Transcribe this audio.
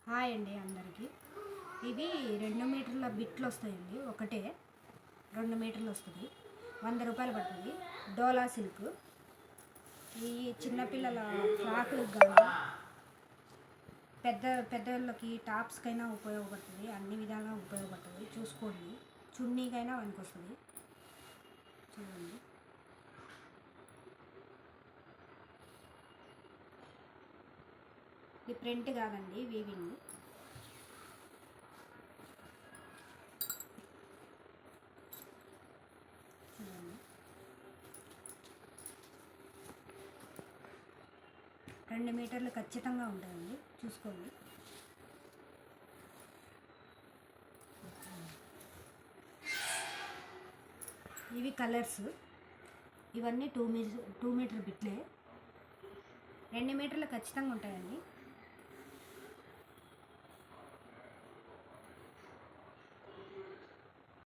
Hi అండి అందరికీ. ఇవి 2 మీటర్ల బిట్లు వస్తాయండి. ఒకటే 2 మీటర్లు వస్తుంది. 100 రూపాయలు పడుతుంది. డోలా సిల్క్. ఈ చిన్నపిల్లల ఫ్రాకులకు కానీ పెద్దవాళ్ళకి టాప్స్కైనా ఉపయోగపడుతుంది. అన్ని విధాలుగా ఉపయోగపడుతుంది. చూసుకోండి. చున్నీకైనా వస్తుంది. చూడండి. ఇది ప్రింట్ కాదండి, వీవింగ్. చూడండి. 2 మీటర్లు ఖచ్చితంగా ఉంటాయండి. చూసుకోండి. ఇవి కలర్స్. ఇవన్నీ 2 మీటర్ బిట్లే. 2 మీటర్లు ఖచ్చితంగా ఉంటాయండి.